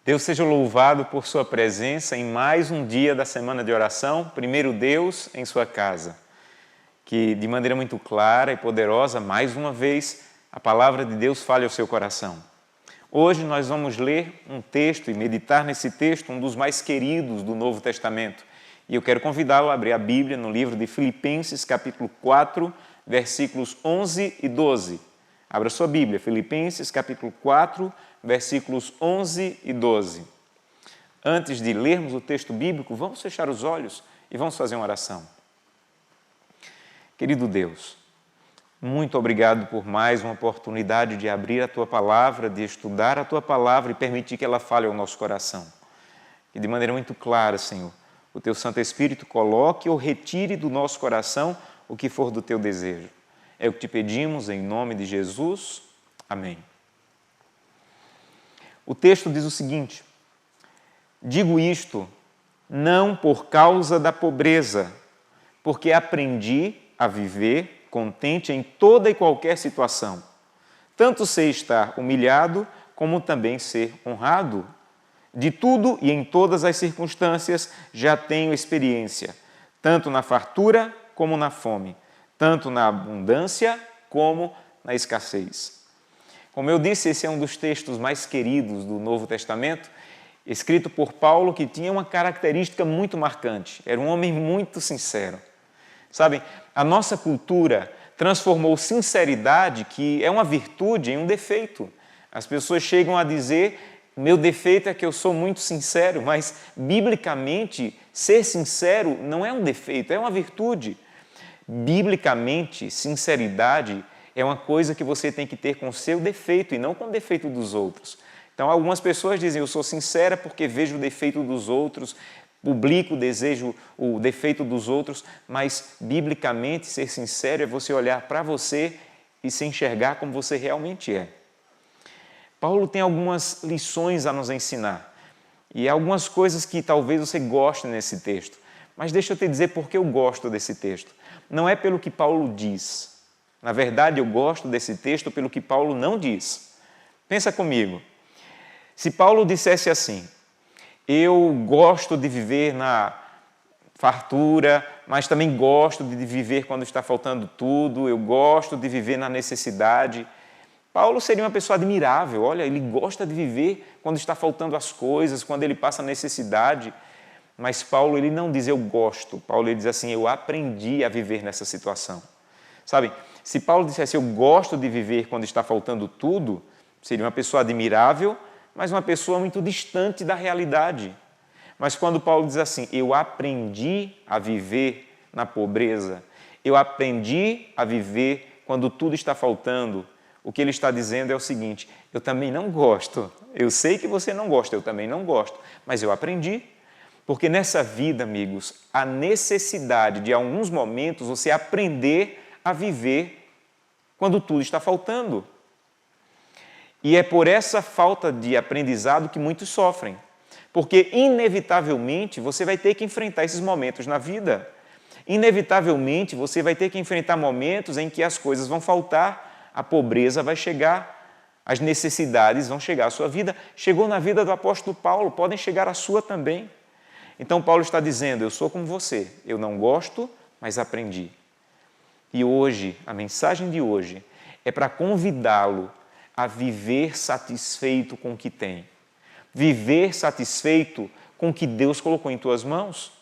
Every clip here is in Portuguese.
Deus seja louvado por sua presença em mais um dia da semana de oração, primeiro Deus em sua casa. Que de maneira muito clara e poderosa, mais uma vez, a palavra de Deus fale ao seu coração. Hoje nós vamos ler um texto e meditar nesse texto, um dos mais queridos do Novo Testamento. E eu quero convidá-lo a abrir a Bíblia no livro de Filipenses, capítulo 4, versículos 11 e 12. Abra sua Bíblia, Filipenses, capítulo 4, versículos 11 e 12. Antes de lermos o texto bíblico, vamos fechar os olhos e vamos fazer uma oração. Querido Deus, muito obrigado por mais uma oportunidade de abrir a Tua Palavra, de estudar a Tua Palavra e permitir que ela fale ao nosso coração. Que de maneira muito clara, Senhor, o Teu Santo Espírito coloque ou retire do nosso coração o que for do Teu desejo. É o que te pedimos em nome de Jesus. Amém. O texto diz o seguinte: digo isto não por causa da pobreza, porque aprendi a viver contente em toda e qualquer situação. Tanto sei estar humilhado, como também ser honrado. De tudo e em todas as circunstâncias já tenho experiência, tanto na fartura como na fome, tanto na abundância como na escassez. Como eu disse, esse é um dos textos mais queridos do Novo Testamento, escrito por Paulo, que tinha uma característica muito marcante. Era um homem muito sincero. Sabem, a nossa cultura transformou sinceridade, que é uma virtude, em um defeito. As pessoas chegam a dizer: meu defeito é que eu sou muito sincero, mas, biblicamente, ser sincero não é um defeito, é uma virtude. Biblicamente, sinceridade é uma coisa que você tem que ter com o seu defeito e não com o defeito dos outros. Então, algumas pessoas dizem: eu sou sincera porque vejo o defeito dos outros, publico, desejo o defeito dos outros, mas, biblicamente, ser sincero é você olhar para você e se enxergar como você realmente é. Paulo tem algumas lições a nos ensinar e algumas coisas que talvez você goste nesse texto. Mas deixa eu te dizer por que eu gosto desse texto. Não é pelo que Paulo diz. Na verdade, eu gosto desse texto pelo que Paulo não diz. Pensa comigo. Se Paulo dissesse assim: eu gosto de viver na fartura, mas também gosto de viver quando está faltando tudo, eu gosto de viver na necessidade. Paulo seria uma pessoa admirável. Olha, ele gosta de viver quando está faltando as coisas, quando ele passa necessidade. Mas Paulo, ele não diz eu gosto. Paulo, ele diz assim: eu aprendi a viver nessa situação. Sabe, se Paulo dissesse eu gosto de viver quando está faltando tudo, seria uma pessoa admirável, mas uma pessoa muito distante da realidade. Mas quando Paulo diz assim: eu aprendi a viver na pobreza, eu aprendi a viver quando tudo está faltando, o que ele está dizendo é o seguinte: eu também não gosto. Eu sei que você não gosta, eu também não gosto, mas eu aprendi. Porque nessa vida, amigos, há necessidade de, em alguns momentos, você aprender a viver quando tudo está faltando. E é por essa falta de aprendizado que muitos sofrem. Porque, inevitavelmente, você vai ter que enfrentar esses momentos na vida. Inevitavelmente, você vai ter que enfrentar momentos em que as coisas vão faltar, a pobreza vai chegar, as necessidades vão chegar à sua vida. Chegou na vida do apóstolo Paulo, podem chegar à sua também. Então, Paulo está dizendo: eu sou como você, eu não gosto, mas aprendi. E hoje, a mensagem de hoje é para convidá-lo a viver satisfeito com o que tem. Viver satisfeito com o que Deus colocou em tuas mãos.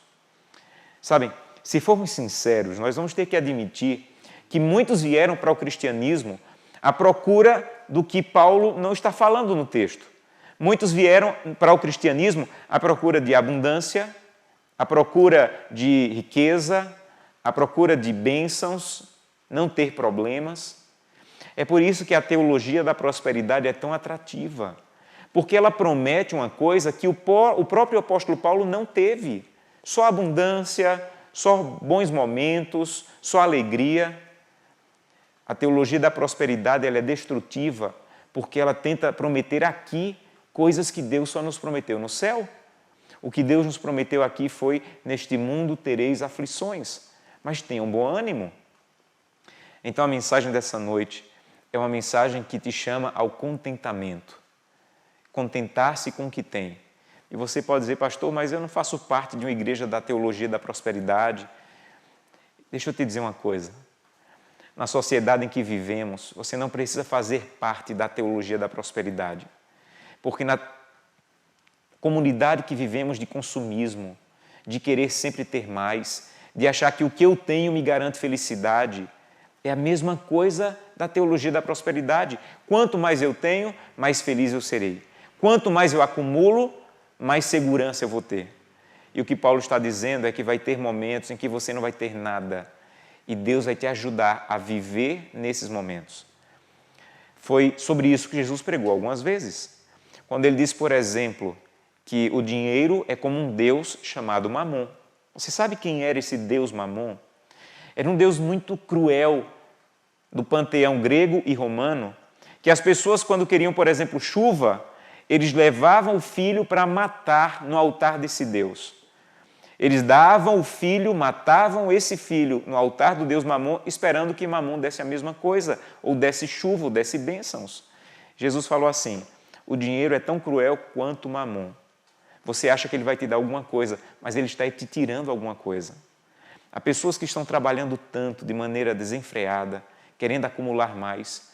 Sabem, se formos sinceros, nós vamos ter que admitir que muitos vieram para o cristianismo à procura do que Paulo não está falando no texto. Muitos vieram para o cristianismo à procura de abundância, à procura de riqueza, à procura de bênçãos, não ter problemas. É por isso que a teologia da prosperidade é tão atrativa, porque ela promete uma coisa que o próprio apóstolo Paulo não teve. Só abundância, só bons momentos, só alegria. A teologia da prosperidade ela é destrutiva, porque ela tenta prometer aqui coisas que Deus só nos prometeu no céu. O que Deus nos prometeu aqui foi: neste mundo tereis aflições, mas tenham bom ânimo. Então a mensagem dessa noite é uma mensagem que te chama ao contentamento. contentar-se com o que tem. E você pode dizer, pastor, mas eu não faço parte de uma igreja da teologia da prosperidade. Deixa eu te dizer uma coisa. Na sociedade em que vivemos, você não precisa fazer parte da teologia da prosperidade. Porque na comunidade que vivemos de consumismo, de querer sempre ter mais, de achar que o que eu tenho me garante felicidade, é a mesma coisa da teologia da prosperidade. Quanto mais eu tenho, mais feliz eu serei. Quanto mais eu acumulo, mais segurança eu vou ter. E o que Paulo está dizendo é que vai ter momentos em que você não vai ter nada. E Deus vai te ajudar a viver nesses momentos. Foi sobre isso que Jesus pregou algumas vezes. Quando ele disse, por exemplo, que o dinheiro é como um deus chamado Mamon. Você sabe quem era esse deus Mamon? Era um deus muito cruel do panteão grego e romano, que as pessoas, quando queriam, por exemplo, chuva, eles levavam o filho para matar no altar desse deus. Eles davam o filho, matavam esse filho no altar do deus Mamon, esperando que Mamon desse a mesma coisa, ou desse chuva, ou desse bênçãos. Jesus falou assim, o dinheiro é tão cruel quanto Mamon. Você acha que ele vai te dar alguma coisa, mas ele está te tirando alguma coisa. Há pessoas que estão trabalhando tanto, de maneira desenfreada, querendo acumular mais,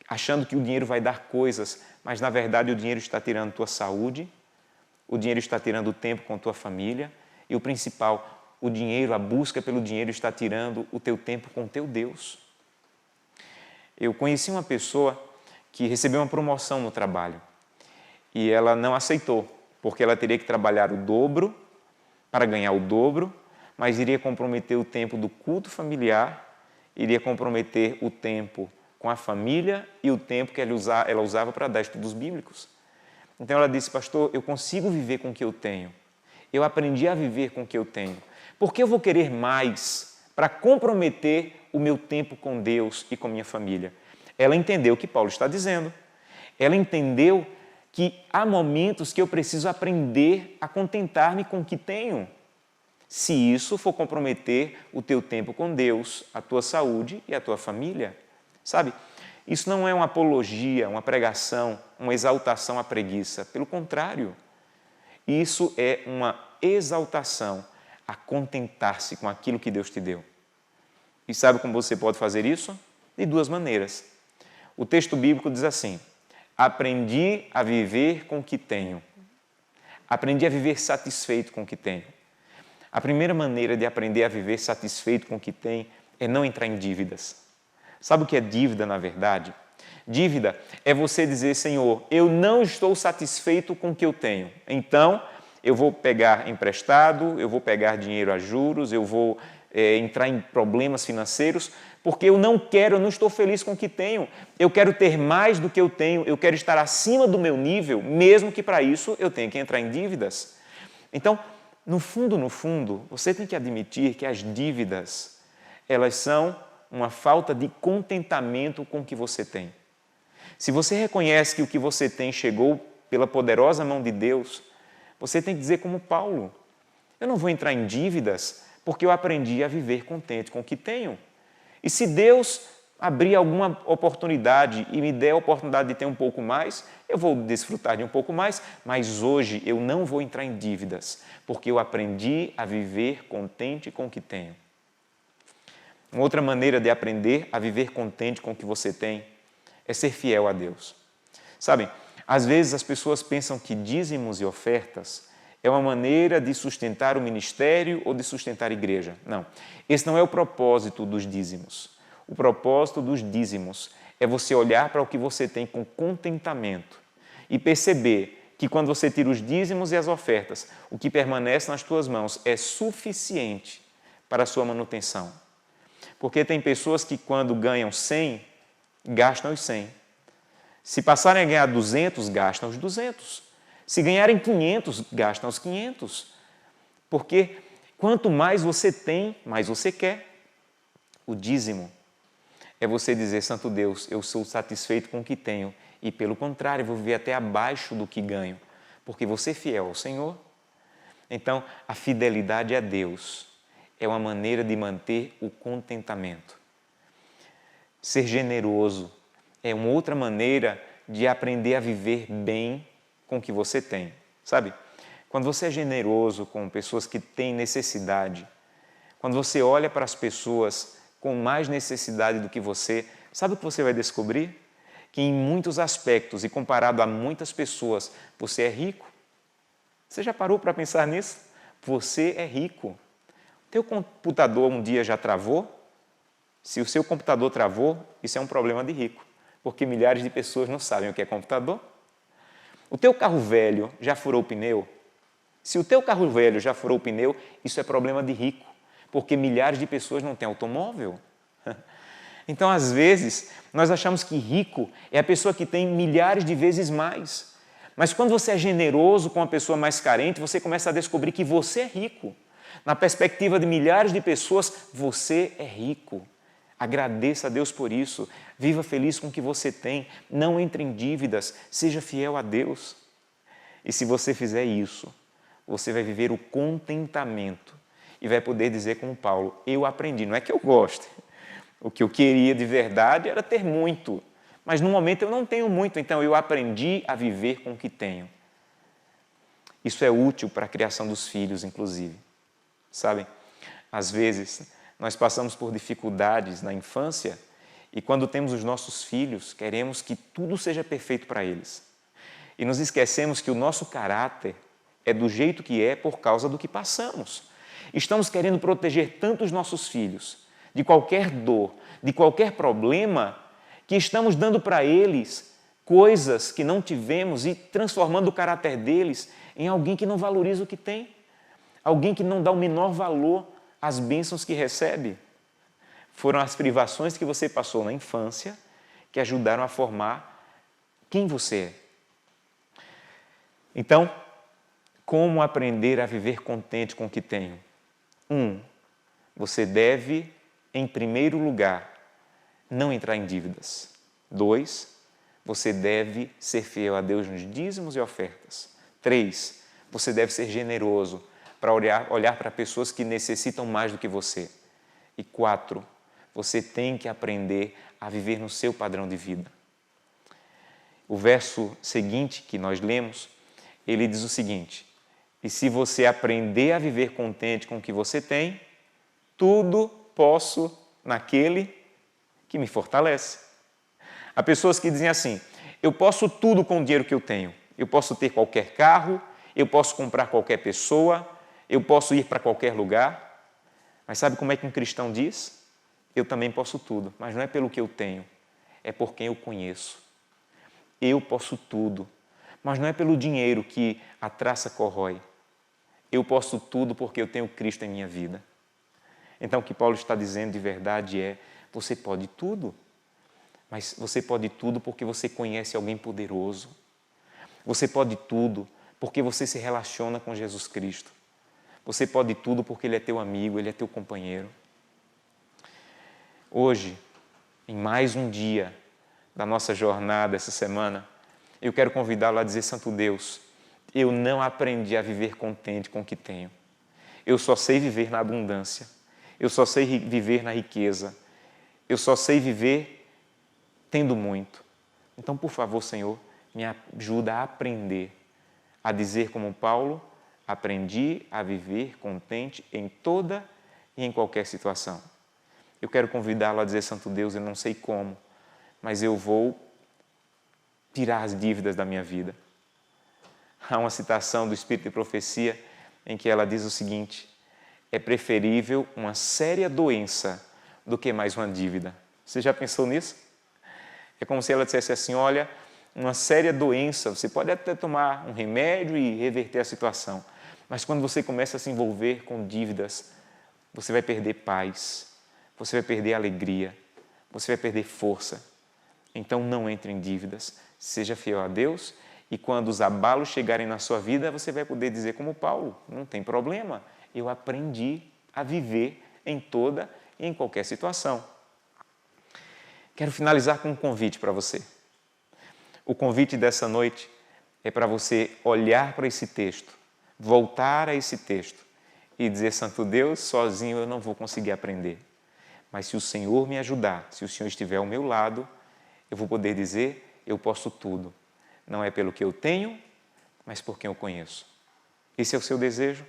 achando que o dinheiro vai dar coisas, mas na verdade o dinheiro está tirando tua saúde, o dinheiro está tirando o tempo com tua família e o principal, o dinheiro, a busca pelo dinheiro está tirando o teu tempo com o teu Deus. Eu conheci uma pessoa que recebeu uma promoção no trabalho e ela não aceitou, porque ela teria que trabalhar o dobro para ganhar o dobro, mas iria comprometer o tempo do culto familiar, iria comprometer o tempo com a família e o tempo que ela usava para dar estudos bíblicos. Então ela disse, pastor, eu consigo viver com o que eu tenho. Eu aprendi a viver com o que eu tenho. Por que eu vou querer mais para comprometer o meu tempo com Deus e com minha família? Ela entendeu o que Paulo está dizendo. Ela entendeu que há momentos que eu preciso aprender a contentar-me com o que tenho. Se isso for comprometer o teu tempo com Deus, a tua saúde e a tua família. Sabe, isso não é uma apologia, uma pregação, uma exaltação à preguiça. Pelo contrário, isso é uma exaltação a contentar-se com aquilo que Deus te deu. E sabe como você pode fazer isso? De duas maneiras. O texto bíblico diz assim, aprendi a viver com o que tenho. Aprendi a viver satisfeito com o que tenho. A primeira maneira de aprender a viver satisfeito com o que tem é não entrar em dívidas. Sabe o que é dívida, na verdade? Dívida é você dizer, Senhor, eu não estou satisfeito com o que eu tenho. Então, eu vou pegar emprestado, eu vou pegar dinheiro a juros, eu vou entrar em problemas financeiros, porque eu não estou feliz com o que tenho. Eu quero ter mais do que eu tenho, eu quero estar acima do meu nível, mesmo que para isso eu tenha que entrar em dívidas. Então, no fundo, você tem que admitir que as dívidas, elas são uma falta de contentamento com o que você tem. Se você reconhece que o que você tem chegou pela poderosa mão de Deus, você tem que dizer como Paulo, eu não vou entrar em dívidas porque eu aprendi a viver contente com o que tenho. E se Deus abrir alguma oportunidade e me der a oportunidade de ter um pouco mais, eu vou desfrutar de um pouco mais, mas hoje eu não vou entrar em dívidas, porque eu aprendi a viver contente com o que tenho. Uma outra maneira de aprender a viver contente com o que você tem é ser fiel a Deus. Sabem, às vezes as pessoas pensam que dízimos e ofertas é uma maneira de sustentar o ministério ou de sustentar a igreja. Não, esse não é o propósito dos dízimos. O propósito dos dízimos é você olhar para o que você tem com contentamento e perceber que quando você tira os dízimos e as ofertas, o que permanece nas tuas mãos é suficiente para a sua manutenção. Porque tem pessoas que quando ganham 100, gastam os 100. Se passarem a ganhar 200, gastam os 200. Se ganharem 500, gastam os 500. Porque quanto mais você tem, mais você quer. O dízimo é você dizer, Santo Deus, eu sou satisfeito com o que tenho e, pelo contrário, vou viver até abaixo do que ganho, porque você é fiel ao Senhor. Então, a fidelidade a Deus é uma maneira de manter o contentamento. Ser generoso é uma outra maneira de aprender a viver bem com o que você tem, sabe? Quando você é generoso com pessoas que têm necessidade, quando você olha para as pessoas com mais necessidade do que você, sabe o que você vai descobrir? Que em muitos aspectos e comparado a muitas pessoas, você é rico. Você já parou para pensar nisso? Você é rico. Teu computador um dia já travou? Se o seu computador travou, isso é um problema de rico, porque milhares de pessoas não sabem o que é computador. O teu carro velho já furou o pneu? Se o teu carro velho já furou o pneu, isso é problema de rico, porque milhares de pessoas não têm automóvel. Então, às vezes, nós achamos que rico é a pessoa que tem milhares de vezes mais. Mas quando você é generoso com a pessoa mais carente, você começa a descobrir que você é rico. Na perspectiva de milhares de pessoas, você é rico. Agradeça a Deus por isso. Viva feliz com o que você tem. Não entre em dívidas. Seja fiel a Deus. E se você fizer isso, você vai viver o contentamento e vai poder dizer como Paulo, eu aprendi, não é que eu goste. O que eu queria de verdade era ter muito, mas no momento eu não tenho muito, então eu aprendi a viver com o que tenho. Isso é útil para a criação dos filhos, inclusive. Sabem, às vezes nós passamos por dificuldades na infância e quando temos os nossos filhos, queremos que tudo seja perfeito para eles. E nos esquecemos que o nosso caráter é do jeito que é por causa do que passamos. Estamos querendo proteger tanto os nossos filhos de qualquer dor, de qualquer problema, que estamos dando para eles coisas que não tivemos e transformando o caráter deles em alguém que não valoriza o que tem, alguém que não dá o menor valor às bênçãos que recebe. Foram as privações que você passou na infância que ajudaram a formar quem você é. Então, como aprender a viver contente com o que tenho? 1. Você deve, em primeiro lugar, não entrar em dívidas. 2. Você deve ser fiel a Deus nos dízimos e ofertas. 3. Você deve ser generoso para olhar para pessoas que necessitam mais do que você. E 4. Você tem que aprender a viver no seu padrão de vida. O verso seguinte que nós lemos, ele diz o seguinte, e se você aprender a viver contente com o que você tem, tudo posso naquele que me fortalece. Há pessoas que dizem assim, eu posso tudo com o dinheiro que eu tenho. Eu posso ter qualquer carro, eu posso comprar qualquer pessoa, eu posso ir para qualquer lugar. Mas sabe como é que um cristão diz? Eu também posso tudo, mas não é pelo que eu tenho, é por quem eu conheço. Eu posso tudo, mas não é pelo dinheiro que a traça corrói. Eu posso tudo porque eu tenho Cristo em minha vida. Então, o que Paulo está dizendo de verdade é, você pode tudo, mas você pode tudo porque você conhece alguém poderoso. Você pode tudo porque você se relaciona com Jesus Cristo. Você pode tudo porque Ele é teu amigo, Ele é teu companheiro. Hoje, em mais um dia da nossa jornada essa semana, eu quero convidá-lo a dizer, Santo Deus, eu não aprendi a viver contente com o que tenho. Eu só sei viver na abundância. Eu só sei viver na riqueza. Eu só sei viver tendo muito. Então, por favor, Senhor, me ajuda a aprender, a dizer como Paulo, aprendi a viver contente em toda e em qualquer situação. Eu quero convidá-lo a dizer, Santo Deus, eu não sei como, mas eu vou tirar as dívidas da minha vida. Há uma citação do Espírito de Profecia em que ela diz o seguinte, é preferível uma séria doença do que mais uma dívida. Você já pensou nisso? É como se ela dissesse assim, olha, uma séria doença, você pode até tomar um remédio e reverter a situação, mas quando você começa a se envolver com dívidas, você vai perder paz, você vai perder alegria, você vai perder força. Então não entre em dívidas, seja fiel a Deus e quando os abalos chegarem na sua vida, você vai poder dizer como Paulo, não tem problema, eu aprendi a viver em toda e em qualquer situação. Quero finalizar com um convite para você. O convite dessa noite é para você olhar para esse texto, voltar a esse texto e dizer, Santo Deus, sozinho eu não vou conseguir aprender. Mas se o Senhor me ajudar, se o Senhor estiver ao meu lado, eu vou poder dizer, eu posso tudo. Não é pelo que eu tenho, mas por quem eu conheço. Esse é o seu desejo?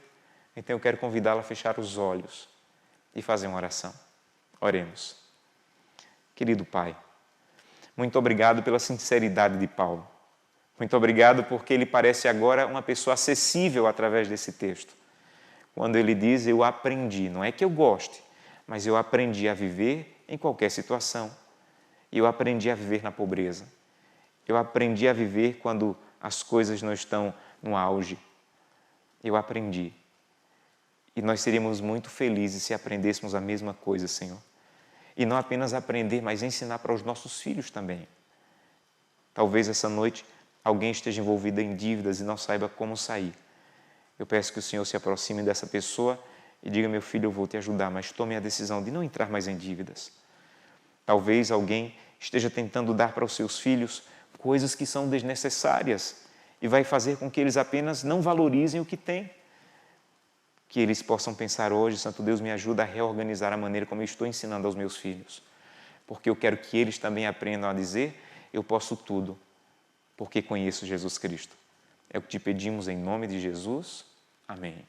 Então eu quero convidá-lo a fechar os olhos e fazer uma oração. Oremos. Querido Pai, muito obrigado pela sinceridade de Paulo. Muito obrigado porque ele parece agora uma pessoa acessível através desse texto. Quando ele diz, eu aprendi, não é que eu goste, mas eu aprendi a viver em qualquer situação. Eu aprendi a viver na pobreza. Eu aprendi a viver quando as coisas não estão no auge. Eu aprendi. E nós seríamos muito felizes se aprendêssemos a mesma coisa, Senhor. E não apenas aprender, mas ensinar para os nossos filhos também. Talvez essa noite alguém esteja envolvido em dívidas e não saiba como sair. Eu peço que o Senhor se aproxime dessa pessoa e diga, meu filho, eu vou te ajudar, mas tome a decisão de não entrar mais em dívidas. Talvez alguém esteja tentando dar para os seus filhos coisas que são desnecessárias e vai fazer com que eles apenas não valorizem o que têm. Que eles possam pensar hoje, Santo Deus, me ajuda a reorganizar a maneira como eu estou ensinando aos meus filhos. Porque eu quero que eles também aprendam a dizer, eu posso tudo, porque conheço Jesus Cristo. É o que te pedimos em nome de Jesus. Amém.